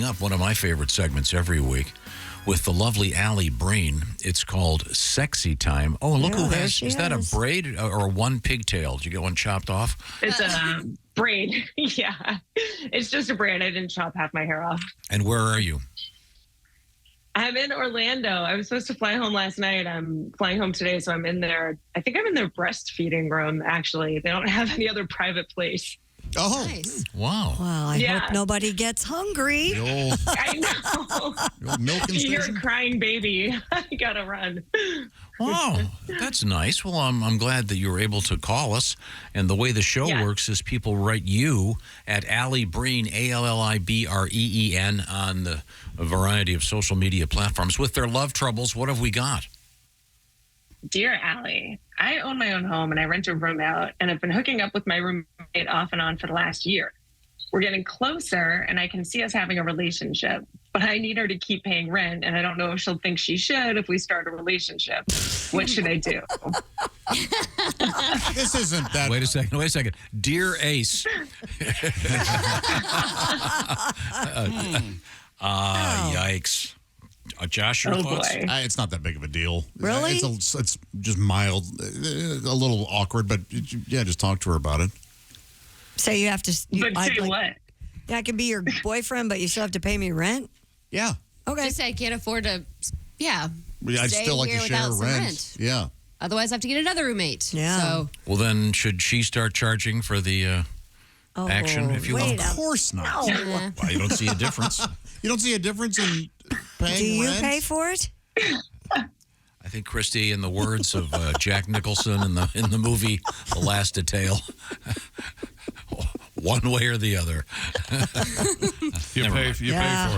up one of my favorite segments every week with the lovely Alli Breen. It's called Sexy Time. Oh, look who has, is that a braid or one pigtail? Did you get one chopped off? It's a braid. Yeah. It's just a braid. I didn't chop half my hair off. And where are you? I'm in Orlando. I was supposed to fly home last night. I'm flying home today, so I'm in there. I think I'm in their breastfeeding room, actually. They don't have any other private place. Oh, Nice. Wow. Well, I hope nobody gets hungry. I know. Milking You hear a station. crying baby. I gotta run. Wow, that's nice. Well, I'm glad that you were able to call us. And the way the show works is people write you at Alli Breen, ALLIBREEN, on a variety of social media platforms with their love troubles. What have we got? Dear Allie, I own my own home and I rent a room out, and I've been hooking up with my roommate off and on for the last year. We're getting closer and I can see us having a relationship, but I need her to keep paying rent, and I don't know if she'll think she should if we start a relationship. What should I do? This isn't that. Wait a second. Dear Ace. Yikes. Josh, your thoughts? Boy. It's not that big of a deal. Really? It's just mild, a little awkward, but yeah, just talk to her about it. So you have to. But say what? I can be your boyfriend, but you still have to pay me rent? Yeah. Okay. Just say I can't afford to, I'd stay still like to here share without some rent. Yeah. Otherwise, I have to get another roommate. Yeah. So Well, then, should she start charging for the action, if you will? wait Of course not. No. Well, you don't see a difference. You don't see a difference in paying Do you rent? pay for it? I think, Christy, in the words of Jack Nicholson in the movie The Last Detail, one way or the other. You pay for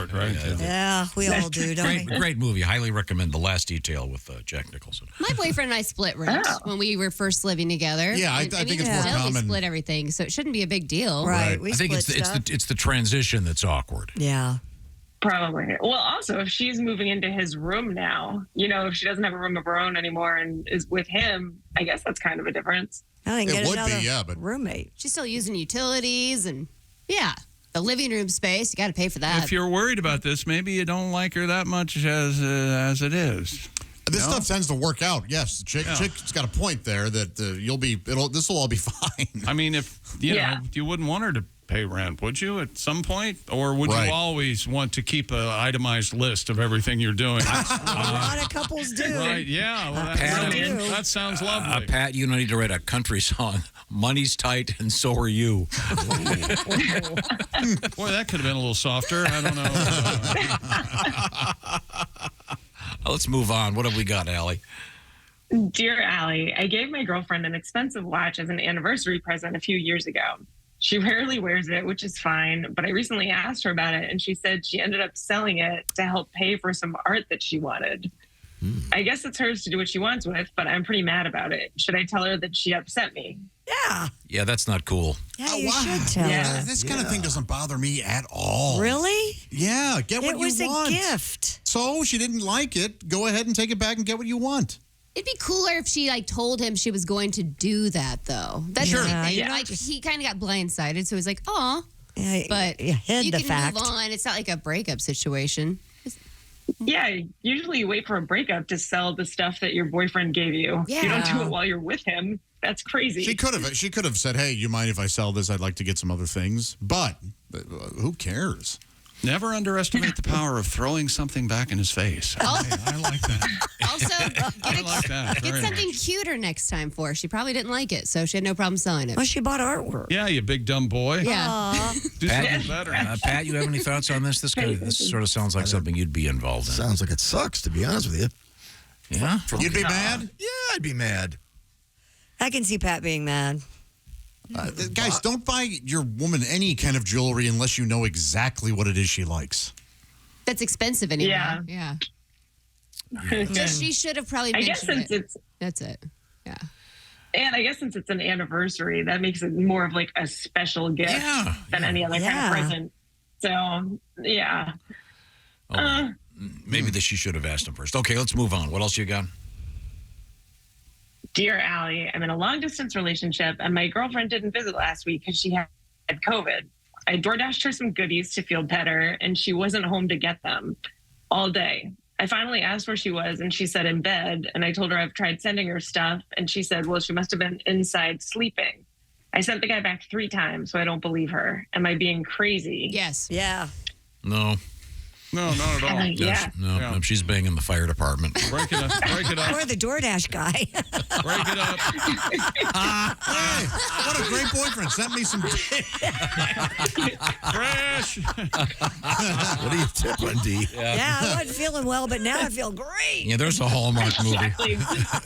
it, right? Yeah, we all do, don't we? Great movie. Highly recommend The Last Detail with Jack Nicholson. my boyfriend and I split rent when we were first living together. Yeah, I think it's more still, common. We split everything, so it shouldn't be a big deal. Right. We I think split stuff. it's the transition that's awkward. Yeah. Probably. Well, also, if she's moving into his room now, if she doesn't have a room of her own anymore and is with him, I guess that's kind of a difference. I think It get would be, another but- roommate. She's still using utilities and, the living room space. You got to pay for that. If you're worried about this, maybe you don't like her that much as it is. This stuff tends to work out. Yes, chick's got a point there that this will all be fine. I mean, if you wouldn't want her to pay rent, would you, at some point? Or would you always want to keep an itemized list of everything you're doing? A lot of couples do. Right, yeah. Well, that sounds lovely. Pat, you need to write a country song. Money's tight and so are you. Boy, that could have been a little softer. I don't know. Let's move on. What have we got, Allie? Dear Allie, I gave my girlfriend an expensive watch as an anniversary present a few years ago. She rarely wears it, which is fine, but I recently asked her about it, and she said she ended up selling it to help pay for some art that she wanted. I guess it's hers to do what she wants with, but I'm pretty mad about it. Should I tell her that she upset me? Yeah. Yeah, that's not cool. Yeah, you should tell her. This kind of thing doesn't bother me at all. Really? Yeah, get what you want. It was a gift. So she didn't like it. Go ahead and take it back and get what you want. It'd be cooler if she told him she was going to do that, though. That's the thing. Yeah. He kind of got blindsided, so he's like, "Oh," but you hid you the can fact. move on. It's not like a breakup situation. Yeah, usually you wait for a breakup to sell the stuff that your boyfriend gave you. Yeah. You don't do it while you're with him. That's crazy. She could have said, "Hey, you mind if I sell this? I'd like to get some other things." But who cares? Never underestimate the power of throwing something back in his face. I like that. Also, that get very something much. cuter next time for her. She probably didn't like it, so she had no problem selling it. Well, she bought artwork. Yeah, you big dumb boy. Yeah. Do Pat, something better. Pat, you have any thoughts on this? This sort of sounds like something you'd be involved in. Sounds like it sucks, to be honest with you. Yeah? You'd be mad? Yeah, I'd be mad. I can see Pat being mad. Guys, don't buy your woman any kind of jewelry unless you know exactly what it is she likes. That's expensive anyway. Yeah. Just she should have probably I guess mentioned since it. it's That's it. Yeah. And I guess since it's an anniversary, that makes it more of like a special gift than any other kind of present. So, yeah. Maybe she should have asked him first. Okay, let's move on. What else you got? Dear Allie, I'm in a long distance relationship and my girlfriend didn't visit last week because she had COVID. I DoorDashed her some goodies to feel better, and she wasn't home to get them all day. I finally asked where she was, and she said in bed. And I told her I've tried sending her stuff, and she said, well, she must have been inside sleeping. I sent the guy back 3 times, so I don't believe her. Am I being crazy? Yes. Yeah. No. No, not at all. Yeah. No, she's banging the fire department. Break it up. Break it up. Or the DoorDash guy. Break it up. Hey, what a great boyfriend. Sent me some. Trash. What do you tip on D? Yeah, I wasn't feeling well, but now I feel great. Yeah, there's a Hallmark movie. Exactly.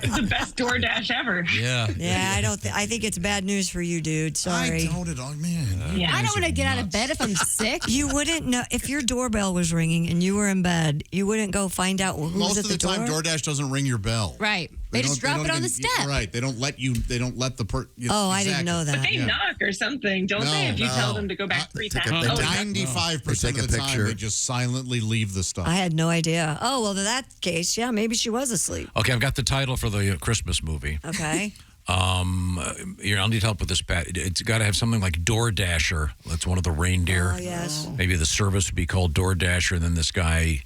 It's the best DoorDash ever. Yeah. Yeah, I think it's bad news for you, dude. Sorry. I don't at all, man. Yeah. I don't want to get out of bed if I'm sick. You wouldn't know if your doorbell was ringing and you were in bed. You wouldn't go find out who's Most at of the the time, door. DoorDash doesn't ring your bell. Right. They just drop it on the step. Right. They don't let you. They don't let the per. Oh, I didn't know that. They knock or something, don't they? If you tell them to go back 3 Take a- times. they Oh, take- 95% They of take the a time, picture. they just silently leave the stuff. I had no idea. Oh, well, in that case, yeah, maybe she was asleep. Okay, I've got the title for the Christmas movie. Okay. I'll need help with this, Pat. It's got to have something like DoorDasher. That's one of the reindeer. Oh, yes. Maybe the service would be called DoorDasher, and then this guy,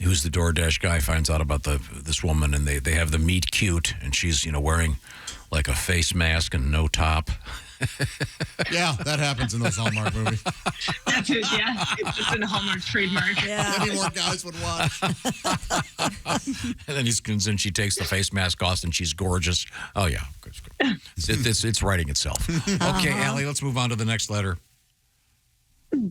who's the DoorDash guy, finds out about this woman, and they have the meet cute, and she's wearing like a face mask and no top. Yeah, that happens in those Hallmark movies. That's it, yeah. It's in Hallmark trademark. Yeah. Many more guys would watch. And then she takes the face mask off, and she's gorgeous. Oh yeah, it's writing itself. Okay, Allie, let's move on to the next letter.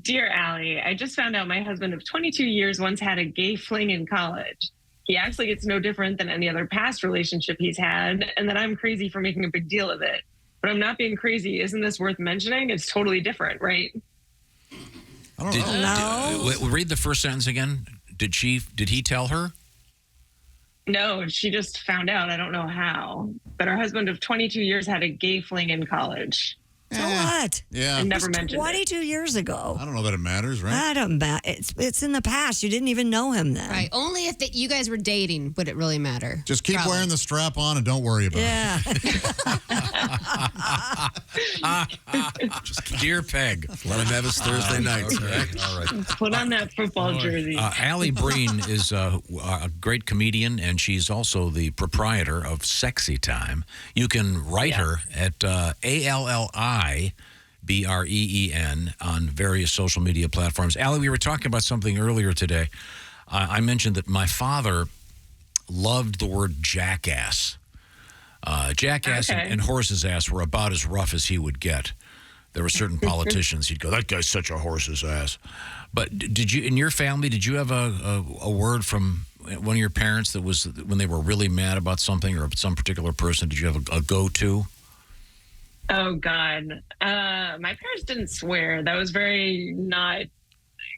Dear Allie, I just found out my husband of 22 years once had a gay fling in college. He acts like it's no different than any other past relationship he's had, and that I'm crazy for making a big deal of it. But I'm not being crazy. Isn't this worth mentioning? It's totally different, right? I don't know. Read the first sentence again. Did he tell her? No, she just found out. I don't know how. But her husband of 22 years had a gay fling in college. So what? Yeah. And never mentioned it. 22 years ago. I don't know that it matters, right? I don't matter. It's in the past. You didn't even know him then. Right. Only if you guys were dating would it really matter. Just keep Probably. wearing the strap on and don't worry about it. Yeah. Dear Peg. Let him have his Thursday nights. Okay, all right. Put on that football jersey. Alli Breen is a great comedian, and she's also the proprietor of Sexy Time. You can write her at ALLIBREEN on various social media platforms. Allie, we were talking about something earlier today. I mentioned that my father loved the word jackass. Jackass Okay. and horse's ass were about as rough as he would get. There were certain politicians, he'd go, that guy's such a horse's ass. But did you, in your family, did you have a word from one of your parents that was, when they were really mad about something or some particular person, did you have a go-to? Oh, God. My parents didn't swear. That was very not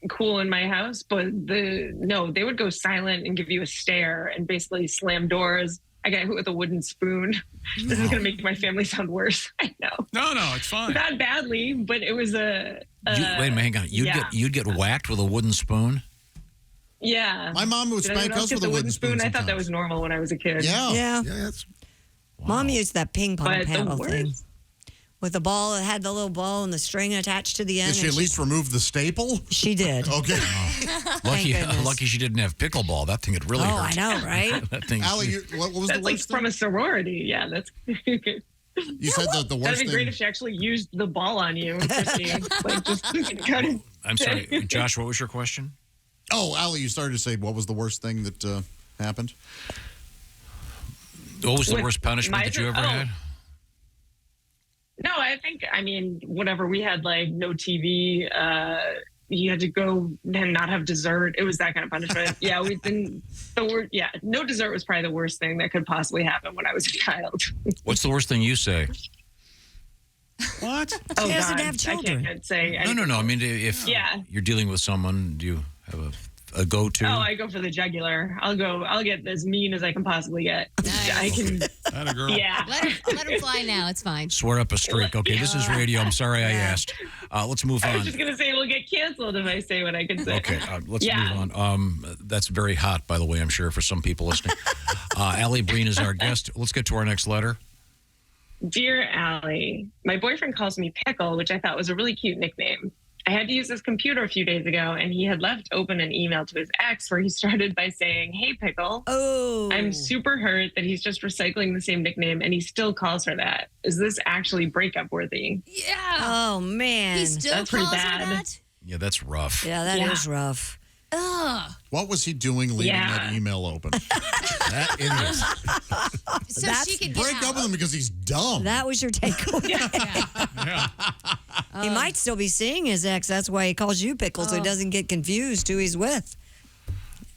cool in my house. But they would go silent and give you a stare and basically slam doors. I got hit with a wooden spoon. This is going to make my family sound worse. I know. No, it's fine. Not badly, but it was Wait a minute, hang on. yeah. You'd get whacked with a wooden spoon? Yeah. My mom would Did anyone spank else us get with the a wooden spoon. I thought that sometimes. was normal when I was a kid. Yeah. Yeah. Yeah, that's Mom used that ping pong But the paddle thing. worst. With the ball, it had the little ball and the string attached to the end. Did she and at least remove the staple? She did. Okay. goodness. Lucky she didn't have pickleball. That thing would really Oh, hurt. I know, right? That thing. Allie, what was That's the like worst from thing? a sorority. Yeah, that's. You said that the That'd worst be great thing. if she actually used the ball on you, Christy. Like just kind of. I'm sorry, Josh, what was your question? Oh, Allie, you started to say what was the worst thing that happened? What was the With worst punishment that you ever had? No, I mean, whatever. We had like no TV. You had to go and not have dessert. It was that kind of punishment. Yeah, we didn't. No dessert was probably the worst thing that could possibly happen when I was a child. What's the worst thing you say? What? Oh, She doesn't God, have children. I can't say. No. I mean, if Yeah. you're dealing with someone, do you have a go-to? Oh, I go for the jugular. I'll get as mean as I can possibly get. Nice. I can. That a girl. Yeah. Let him fly now. It's fine. Swear up a streak. Okay, this is radio. I'm sorry I asked. Let's move I was on. just gonna say we'll get canceled if I say what I can say. Okay, let's Yeah. move on. That's very hot, by the way, I'm sure, for some people listening. Alli Breen is our guest. Let's get to our next letter. Dear Allie, my boyfriend calls me Pickle, which I thought was a really cute nickname. I had to use his computer a few days ago, and he had left open an email to his ex where he started by saying, "Hey, Pickle. Oh. I'm super hurt that he's just recycling the same nickname and he still calls her that. Is this actually breakup worthy?" Yeah. Oh, man. He still That's pretty calls her bad. that? Yeah, that's rough. Yeah, that is Yeah. rough. Ugh. What was he doing leaving that email open? That is. So That's- she could Break get up out. with him because he's dumb. That was your takeaway. Yeah. He might still be seeing his ex. That's why he calls you Pickle, so he doesn't get confused who he's with.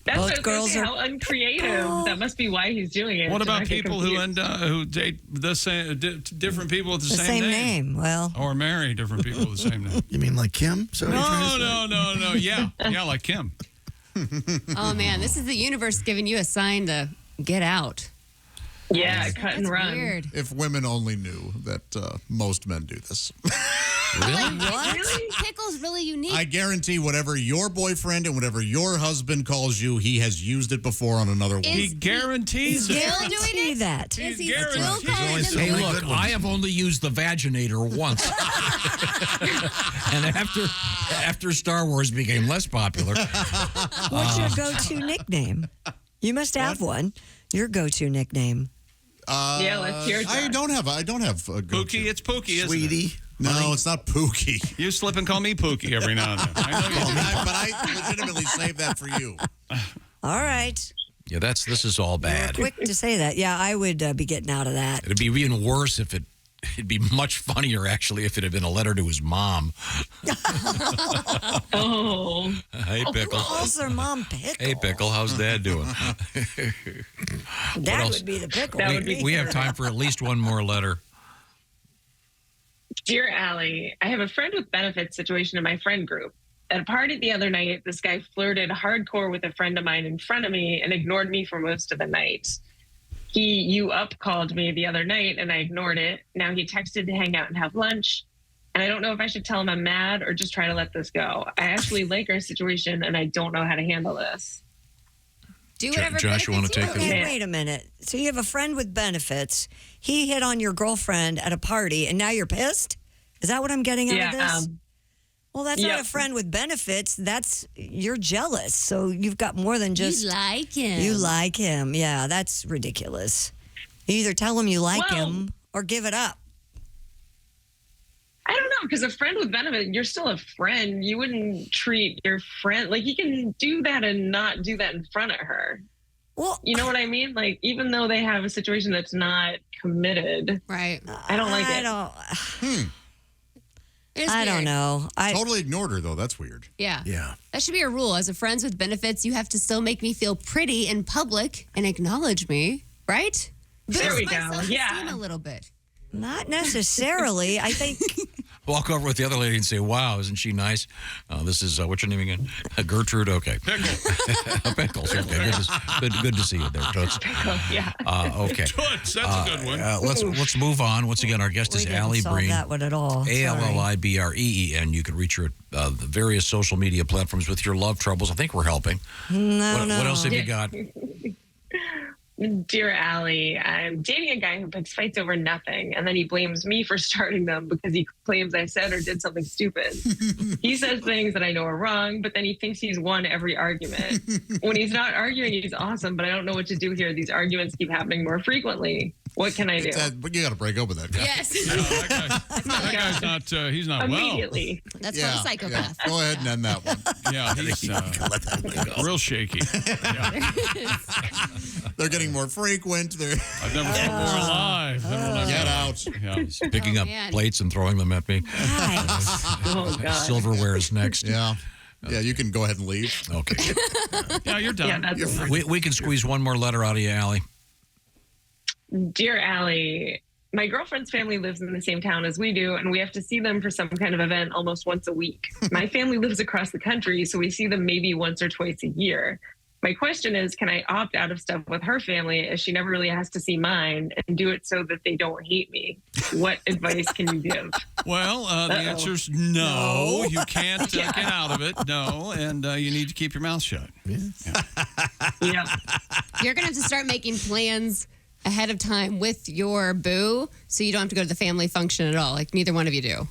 That's Both what I was girls gonna say, are- how uncreative. That must be why he's doing it. What to about not get people who confused. who date the same different people with the, The same name. Well, or marry different people with the same name? You mean like Kim? So what you're trying to say? No. Yeah, like Kim. Oh, man. This is the universe giving you a sign to get out. Yeah, cut and That's run. weird. If women only knew that most men do this. Really? What? Pickle's really unique. I guarantee whatever your boyfriend and whatever your husband calls you, he has used it before on another woman. He guarantees it. still doing see it? that. Is he Guaranteed. still He's calling always them? Hey, Only look, good ones. I have only used the vaginator once. And after Star Wars became less popular, What's your go-to nickname? You must have one. Your go-to nickname. Yeah, let's hear it. I don't have a go-to. Pookie, it's Pookie, isn't it? Sweetie. No, it's not Pookie. You slip and call me Pookie every now and then. I know you do. But I legitimately saved that for you. All right. yeah, this is all bad. Quick to say that. Yeah, I would be getting out of that. It'd be even worse if it'd be much funnier actually if it had been a letter to his mom. Oh, Hey, Pickle. Calls their mom Pickle. Hey, Pickle, how's Dad doing? That else? would be the Pickle. That would be- We have time for at least one more letter. dear Allie, I have a friend with benefits situation in my friend group. At a party the other night, this guy flirted hardcore with a friend of mine in front of me and ignored me for most of the night. You called me the other night and I ignored it. Now he texted to hang out and have lunch. And I don't know if I should tell him I'm mad or just try to let this go. I actually like our situation and I don't know how to handle this. Do whatever Josh, you wanna benefits take the- Okay, Yeah. wait a minute. So you have a friend with benefits. He hit on your girlfriend at a party, and now you're pissed? Is that what I'm getting out of this? Well, that's not yep. a friend with benefits. You're jealous. So you've got more than just You like him. you like him. Yeah, that's ridiculous. You either tell him you like Well- him or give it up. I don't know, because a friend with benefit, you're still a friend. You wouldn't treat your friend like you can do that and not do that in front of her. Well, You know what I mean? Like, even though they have a situation that's not committed, Right. I don't like it. It's I don't weird. know. Totally ignored her, though. That's weird. Yeah. Yeah. That should be a rule. As a friends with benefits, you have to still make me feel pretty in public and acknowledge me, right? There we Boost my go. self-esteem Yeah. a little bit. Not necessarily. I think Walk over with the other lady and say, "Wow, isn't she nice?" This is what's your name again? Gertrude. Okay, Pickles. Okay, good to see you there, Toots. Yeah. Okay, Toots, that's a good one. let's move on. Once again, our guest we is didn't Alli solve Breen. that one at all. Sorry. ALLIBREEN. You can reach her at the various social media platforms with your love troubles. I think we're helping. No. What else have you got? Dear Allie, I'm dating a guy who picks fights over nothing, and then he blames me for starting them because he claims I said or did something stupid. He says things that I know are wrong, but then he thinks he's won every argument. When he's not arguing, he's awesome, but I don't know what to do here. These arguments keep happening more frequently. What can I do? But you got to break up with that guy. Yes. No, that guy's not. He's not well. Immediately. That's from a psychopath. Yeah. Go ahead and end that one. Yeah, he's Let that one go. real shaky. Yeah. They're getting more frequent. They're I've never felt more alive. than when I've get been- out. Yeah. Picking up man. plates and throwing them at me. Right. Oh, God. Silverware is next. Yeah. Yeah, you can go ahead and leave. Okay. Yeah, you're done. Yeah, that's We can squeeze one more letter out of you, Allie. Dear Allie, my girlfriend's family lives in the same town as we do, and we have to see them for some kind of event almost once a week. My family lives across the country, so we see them maybe once or twice a year. My question is, can I opt out of stuff with her family as she never really has to see mine and do it so that they don't hate me? What advice can you give? Well, the answer's no. You can't get out of it. No, and you need to keep your mouth shut. Yeah. You're going to have to start making plans ahead of time with your boo so you don't have to go to the family function at all. Like neither one of you do.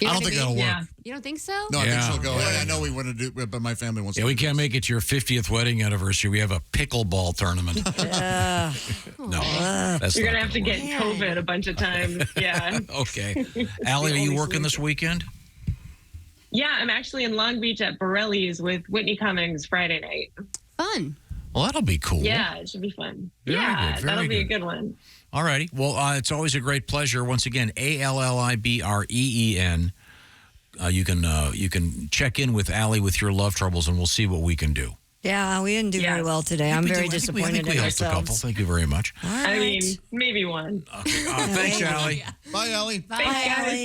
You I know don't what think that'll work. Yeah. You don't think so? No, I think Yeah. she'll go, hey, I know we want to do it, but my family wants to Yeah, we do can't this." make it to your 50th wedding anniversary. We have a pickleball tournament. No, that's You're not going to have to gonna get COVID a bunch of times. Yeah. work. Okay. Allie, are you only working this solution. weekend? Yeah, I'm actually in Long Beach at Borelli's with Whitney Cummings Friday night. Fun. Well, that'll be cool. Yeah, it should be fun. Very yeah, good, very that'll be a good. good one. All righty. Well, it's always a great pleasure. Once again, ALLIBREEN. You can check in with Allie with your love troubles, and we'll see what we can do. Yeah, we didn't do very well today. I'm very disappointed I think we in helped a couple. ourselves. Thank you very much. All I right. mean, maybe one. Okay. Thanks, Allie. Bye, Allie. Bye, Allie.